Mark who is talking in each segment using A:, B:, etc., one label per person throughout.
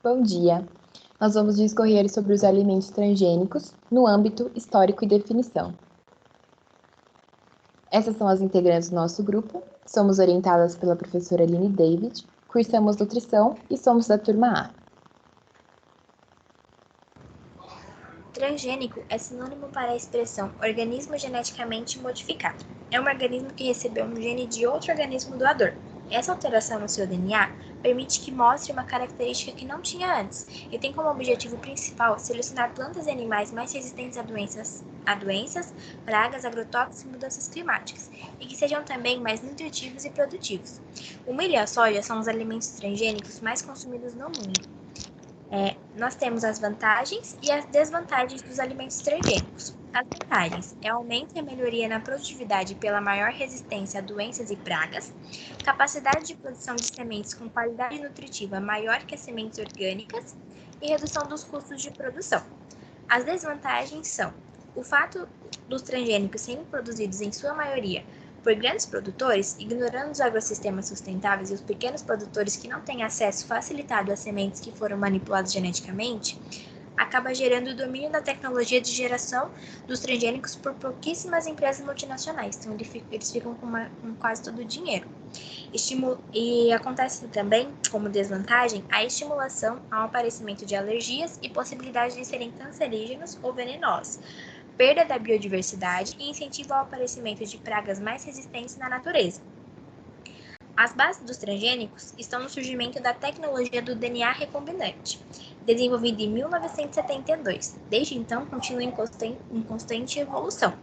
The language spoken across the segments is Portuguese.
A: Bom dia! Nós vamos discorrer sobre os alimentos transgênicos no âmbito histórico e definição. Essas são as integrantes do nosso grupo. Somos orientadas pela professora Aline David, cursamos nutrição e somos da turma A.
B: Transgênico é sinônimo para a expressão organismo geneticamente modificado. É um organismo que recebeu um gene de outro organismo doador. Essa alteração no seu DNA permite que mostre uma característica que não tinha antes e tem como objetivo principal selecionar plantas e animais mais resistentes a doenças, pragas, agrotóxicos e mudanças climáticas, e que sejam também mais nutritivos e produtivos. O milho e a soja são os alimentos transgênicos mais consumidos no mundo. Nós temos as vantagens e as desvantagens dos alimentos transgênicos. As vantagens é aumento e a melhoria na produtividade pela maior resistência a doenças e pragas, capacidade de produção de sementes com qualidade nutritiva maior que as sementes orgânicas e redução dos custos de produção. As desvantagens são o fato dos transgênicos serem produzidos em sua maioria por grandes produtores, ignorando os agrossistemas sustentáveis e os pequenos produtores que não têm acesso facilitado a sementes que foram manipuladas geneticamente, acaba gerando o domínio da tecnologia de geração dos transgênicos por pouquíssimas empresas multinacionais. Então, eles ficam com quase todo o dinheiro. E acontece também, como desvantagem, a estimulação ao aparecimento de alergias e possibilidade de serem cancerígenos ou venenosos, perda da biodiversidade e incentivo ao aparecimento de pragas mais resistentes na natureza. As bases dos transgênicos estão no surgimento da tecnologia do DNA recombinante, desenvolvida em 1972. Desde então, continua em constante evolução.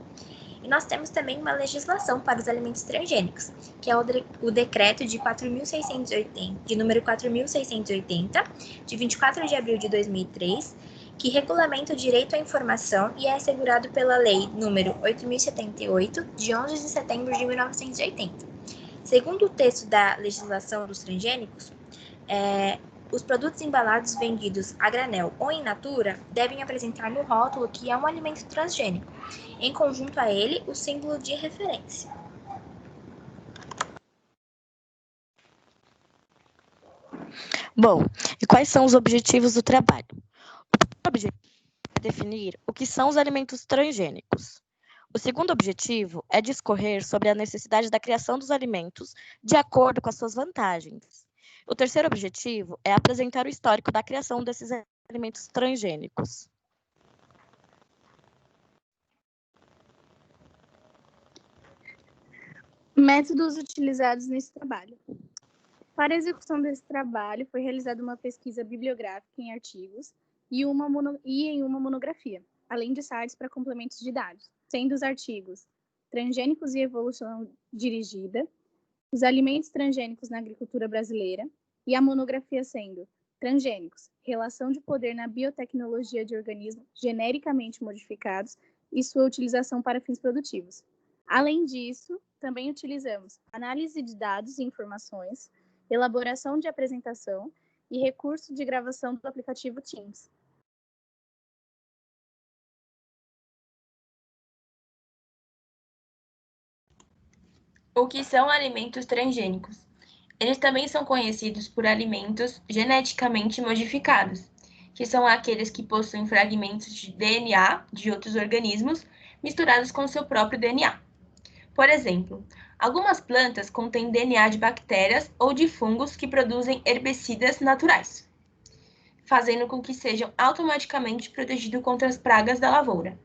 B: E nós temos também uma legislação para os alimentos transgênicos, que é o decreto de número 4.680, de 24 de abril de 2003, que regulamenta o direito à informação e é assegurado pela Lei nº 8.078, de 11 de setembro de 1980. Segundo o texto da legislação dos transgênicos, os produtos embalados vendidos a granel ou in natura devem apresentar no rótulo que é um alimento transgênico, em conjunto a ele o símbolo de referência.
C: Bom, e quais são os objetivos do trabalho? O primeiro objetivo é definir o que são os alimentos transgênicos. O segundo objetivo é discorrer sobre a necessidade da criação dos alimentos de acordo com as suas vantagens. O terceiro objetivo é apresentar o histórico da criação desses alimentos transgênicos.
D: Métodos utilizados nesse trabalho. Para a execução desse trabalho, foi realizada uma pesquisa bibliográfica em artigos e em uma monografia, além de sites para complementos de dados, sendo os artigos Transgênicos e Evolução Dirigida, Os Alimentos Transgênicos na Agricultura Brasileira, e a monografia sendo Transgênicos, Relação de Poder na Biotecnologia de Organismos Genericamente Modificados e sua utilização para fins produtivos. Além disso, também utilizamos análise de dados e informações, elaboração de apresentação e recurso de gravação do aplicativo Teams.
E: O que são alimentos transgênicos? Eles também são conhecidos por alimentos geneticamente modificados, que são aqueles que possuem fragmentos de DNA de outros organismos misturados com seu próprio DNA. Por exemplo, algumas plantas contêm DNA de bactérias ou de fungos que produzem herbicidas naturais, fazendo com que sejam automaticamente protegidos contra as pragas da lavoura.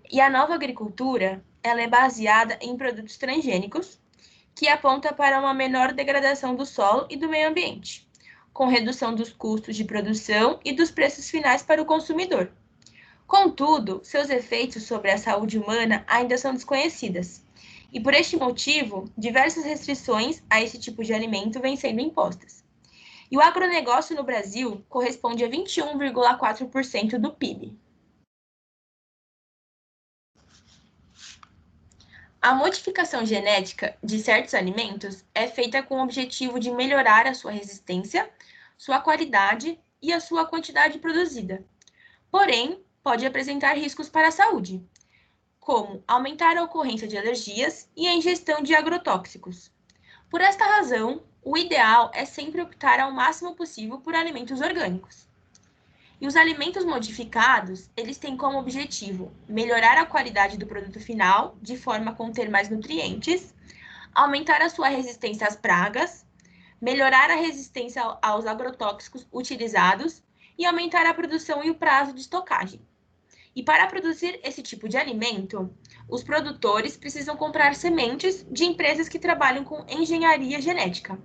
E: E a nova agricultura, ela é baseada em produtos transgênicos, que aponta para uma menor degradação do solo e do meio ambiente, com redução dos custos de produção e dos preços finais para o consumidor. Contudo, seus efeitos sobre a saúde humana ainda são desconhecidas, e por este motivo, diversas restrições a esse tipo de alimento vêm sendo impostas. E o agronegócio no Brasil corresponde a 21,4% do PIB. A modificação genética de certos alimentos é feita com o objetivo de melhorar a sua resistência, sua qualidade e a sua quantidade produzida. Porém, pode apresentar riscos para a saúde, como aumentar a ocorrência de alergias e a ingestão de agrotóxicos. Por esta razão, o ideal é sempre optar ao máximo possível por alimentos orgânicos. E os alimentos modificados, eles têm como objetivo melhorar a qualidade do produto final, de forma a conter mais nutrientes, aumentar a sua resistência às pragas, melhorar a resistência aos agrotóxicos utilizados e aumentar a produção e o prazo de estocagem. E para produzir esse tipo de alimento, os produtores precisam comprar sementes de empresas que trabalham com engenharia genética,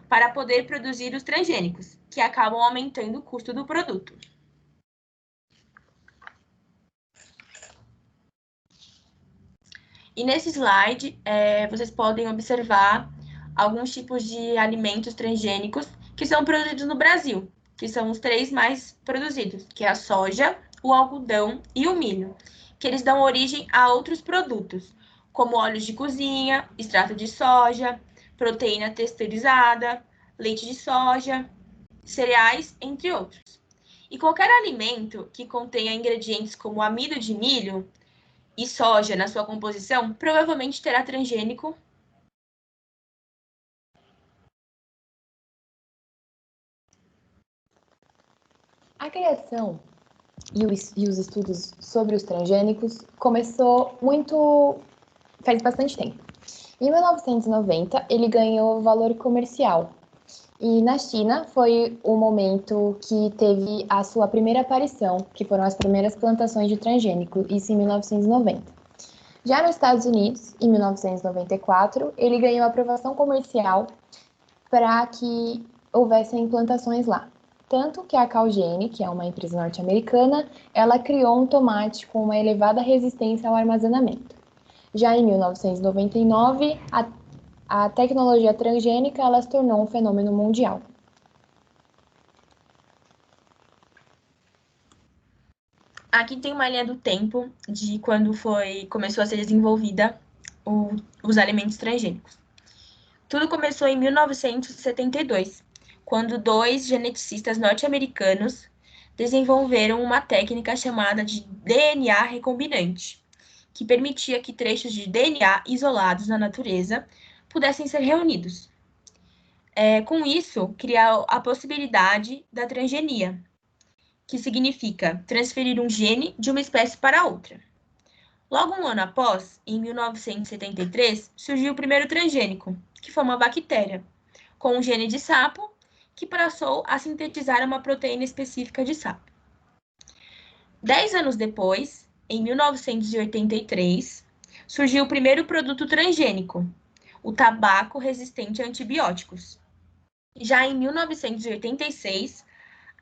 E: para poder produzir os transgênicos, que acabam aumentando o custo do produto. E nesse slide, vocês podem observar alguns tipos de alimentos transgênicos que são produzidos no Brasil, que são os 3 mais produzidos, que é a soja, o algodão e o milho, que eles dão origem a outros produtos, como óleos de cozinha, extrato de soja, proteína texturizada, leite de soja, cereais, entre outros. E qualquer alimento que contenha ingredientes como amido de milho e soja na sua composição, provavelmente terá transgênico.
A: A criação e os estudos sobre os transgênicos começou faz bastante tempo. Em 1990, ele ganhou valor comercial. E na China foi o momento que teve a sua primeira aparição, que foram as primeiras plantações de transgênico, isso em 1990. Já nos Estados Unidos, em 1994, ele ganhou aprovação comercial para que houvessem plantações lá. Tanto que a Calgene, que é uma empresa norte-americana, ela criou um tomate com uma elevada resistência ao armazenamento. Já em 1999, a tecnologia transgênica ela se tornou um fenômeno mundial.
E: Aqui tem uma linha do tempo de quando começou a ser desenvolvida os alimentos transgênicos. Tudo começou em 1972, quando 2 geneticistas norte-americanos desenvolveram uma técnica chamada de DNA recombinante, que permitia que trechos de DNA isolados na natureza pudessem ser reunidos. Com isso, criar a possibilidade da transgenia, que significa transferir um gene de uma espécie para outra. Logo um ano após, em 1973, surgiu o primeiro transgênico, que foi uma bactéria, com um gene de sapo, que passou a sintetizar uma proteína específica de sapo. 10 anos depois, em 1983, surgiu o primeiro produto transgênico, o tabaco resistente a antibióticos. Já em 1986,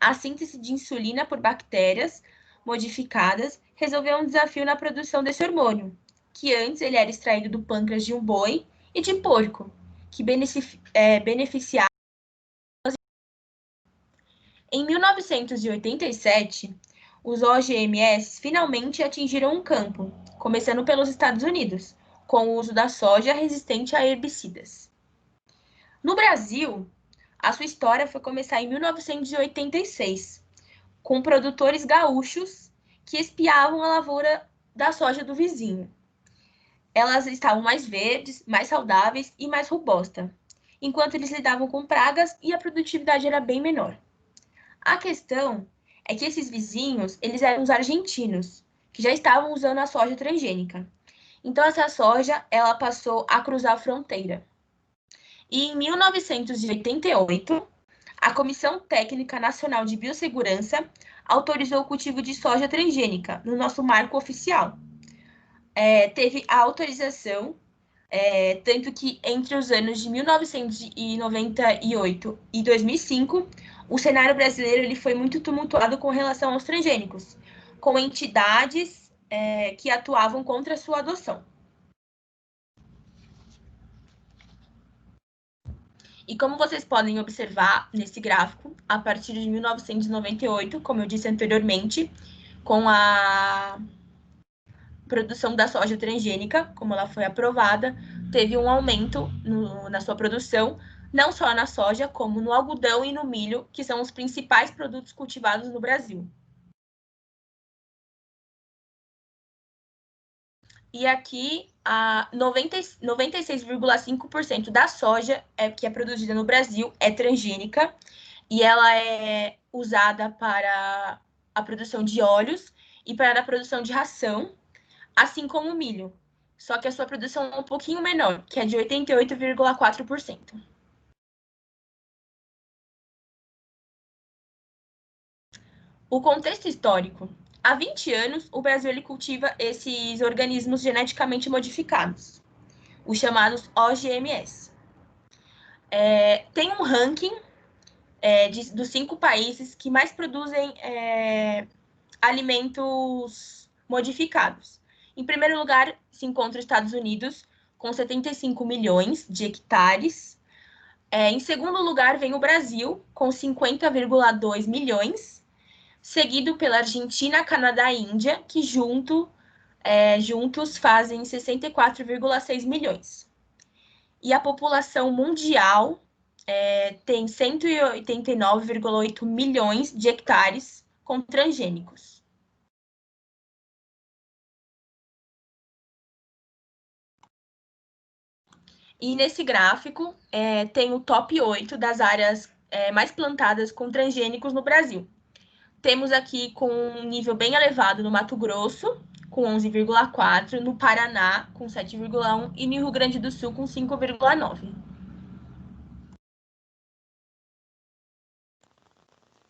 E: a síntese de insulina por bactérias modificadas resolveu um desafio na produção desse hormônio, que antes ele era extraído do pâncreas de um boi e de porco, que beneficiava. Em 1987, os OGMs finalmente atingiram um campo, começando pelos Estados Unidos, com o uso da soja resistente a herbicidas. No Brasil, a sua história foi começar em 1986, com produtores gaúchos que espiavam a lavoura da soja do vizinho. Elas estavam mais verdes, mais saudáveis e mais robustas, enquanto eles lidavam com pragas e a produtividade era bem menor. A questão é que esses vizinhos, eles eram os argentinos, que já estavam usando a soja transgênica. Então, essa soja, ela passou a cruzar a fronteira. E em 1988, a Comissão Técnica Nacional de Biossegurança autorizou o cultivo de soja transgênica no nosso marco oficial. Teve a autorização, tanto que entre os anos de 1998 e 2005, o cenário brasileiro ele foi muito tumultuado com relação aos transgênicos, com entidades que atuavam contra a sua adoção. E como vocês podem observar nesse gráfico, a partir de 1998, como eu disse anteriormente, com a produção da soja transgênica, como ela foi aprovada, teve um aumento na sua produção, não só na soja, como no algodão e no milho, que são os principais produtos cultivados no Brasil. E aqui, 96,5% da soja que é produzida no Brasil é transgênica e ela é usada para a produção de óleos e para a produção de ração, assim como o milho. Só que a sua produção é um pouquinho menor, que é de 88,4%. O contexto histórico. Há 20 anos, o Brasil ele cultiva esses organismos geneticamente modificados, os chamados OGMs. Tem um ranking dos 5 países que mais produzem alimentos modificados. Em primeiro lugar, se encontra os Estados Unidos, com 75 milhões de hectares. Em segundo lugar, vem o Brasil, com 50,2 milhões, seguido pela Argentina, Canadá e Índia, que juntos fazem 64,6 milhões. E a população mundial tem 189,8 milhões de hectares com transgênicos. E nesse gráfico tem o top 8 das áreas mais plantadas com transgênicos no Brasil. Temos aqui com um nível bem elevado no Mato Grosso, com 11,4, no Paraná, com 7,1 e no Rio Grande do Sul, com 5,9.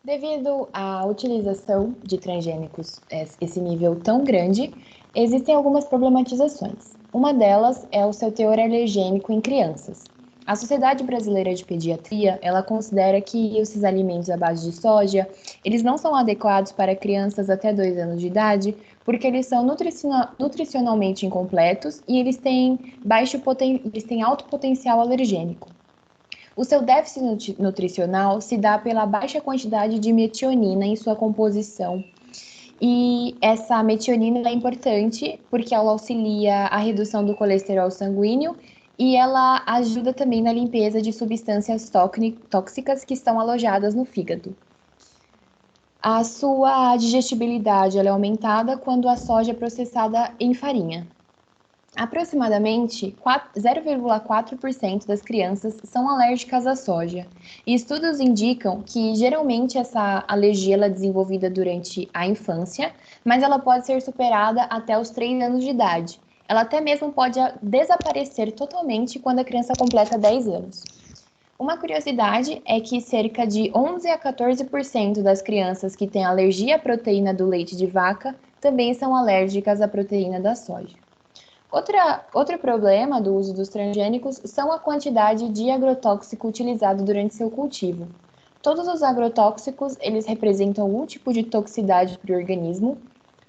A: Devido à utilização de transgênicos, esse nível tão grande, existem algumas problematizações. Uma delas é o seu teor alergênico em crianças. A Sociedade Brasileira de Pediatria, ela considera que esses alimentos à base de soja, eles não são adequados para crianças até 2 anos de idade, porque eles são nutricionalmente incompletos e eles têm alto potencial alergênico. O seu déficit nutricional se dá pela baixa quantidade de metionina em sua composição. E essa metionina é importante porque ela auxilia a redução do colesterol sanguíneo e ela ajuda também na limpeza de substâncias tóxicas que estão alojadas no fígado. A sua digestibilidade ela é aumentada quando a soja é processada em farinha. Aproximadamente 0,4% das crianças são alérgicas à soja, e estudos indicam que geralmente essa alergia ela é desenvolvida durante a infância, mas ela pode ser superada até os 3 anos de idade. Ela até mesmo pode desaparecer totalmente quando a criança completa 10 anos. Uma curiosidade é que cerca de 11 a 14% das crianças que têm alergia à proteína do leite de vaca também são alérgicas à proteína da soja. Outro problema do uso dos transgênicos são a quantidade de agrotóxico utilizado durante seu cultivo. Todos os agrotóxicos, eles representam algum tipo de toxicidade para o organismo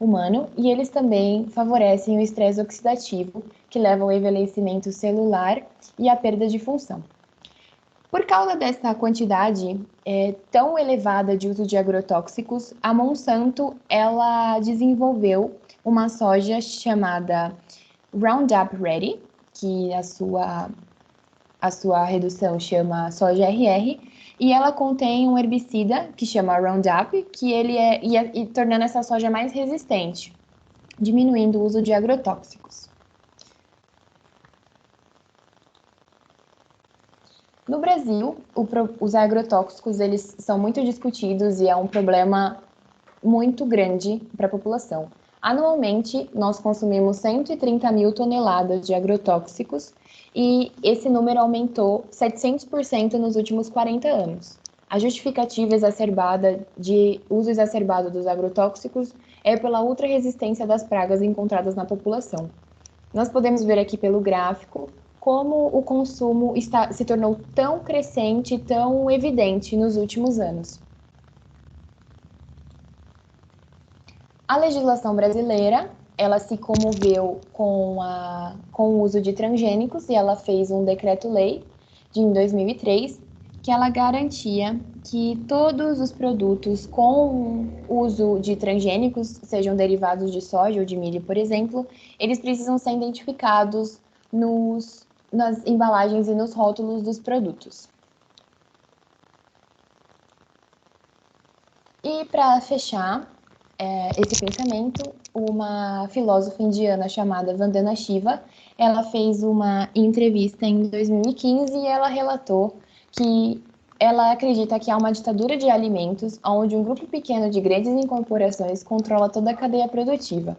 A: humano e eles também favorecem o estresse oxidativo, que leva ao envelhecimento celular e à perda de função. Por causa dessa quantidade tão elevada de uso de agrotóxicos, a Monsanto ela desenvolveu uma soja chamada Roundup Ready, que a sua redução chama soja RR, e ela contém um herbicida que chama Roundup, que ele tornando essa soja mais resistente, diminuindo o uso de agrotóxicos. No Brasil, os agrotóxicos eles são muito discutidos e é um problema muito grande para a população. Anualmente, nós consumimos 130 mil toneladas de agrotóxicos e esse número aumentou 700% nos últimos 40 anos. A justificativa de uso exacerbado dos agrotóxicos é pela ultra-resistência das pragas encontradas na população. Nós podemos ver aqui pelo gráfico como o consumo se tornou tão crescente, tão evidente nos últimos anos. A legislação brasileira, ela se comoveu com o uso de transgênicos e ela fez um decreto-lei em 2003 que ela garantia que todos os produtos com uso de transgênicos, sejam derivados de soja ou de milho, por exemplo, eles precisam ser identificados nas embalagens e nos rótulos dos produtos. E para fechar, esse pensamento, uma filósofa indiana chamada Vandana Shiva, ela fez uma entrevista em 2015 e ela relatou que ela acredita que há uma ditadura de alimentos onde um grupo pequeno de grandes incorporações controla toda a cadeia produtiva.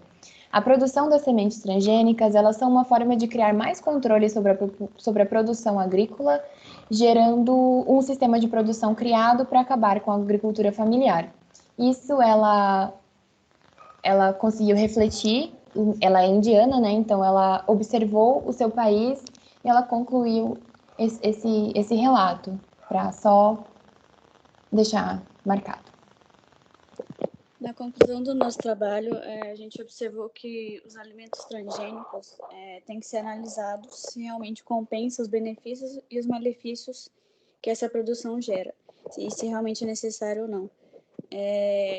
A: A produção das sementes transgênicas, elas são uma forma de criar mais controle sobre a produção agrícola, gerando um sistema de produção criado para acabar com a agricultura familiar. Isso ela conseguiu refletir, ela é indiana, né? Então ela observou o seu país e ela concluiu esse relato, para só deixar marcado.
D: Na conclusão do nosso trabalho, a gente observou que os alimentos transgênicos têm que ser analisados se realmente compensa os benefícios e os malefícios que essa produção gera, e se realmente é necessário ou não.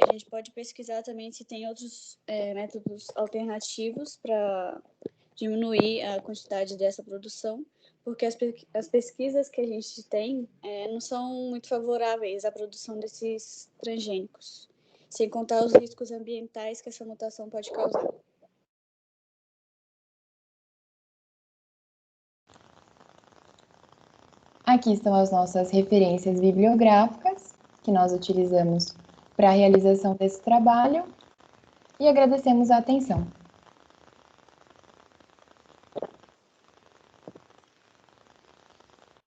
D: A gente pode pesquisar também se tem outros métodos alternativos para diminuir a quantidade dessa produção, porque as pesquisas que a gente tem não são muito favoráveis à produção desses transgênicos, sem contar os riscos ambientais que essa mutação pode causar.
A: Aqui estão as nossas referências bibliográficas que nós utilizamos para a realização desse trabalho e agradecemos a atenção.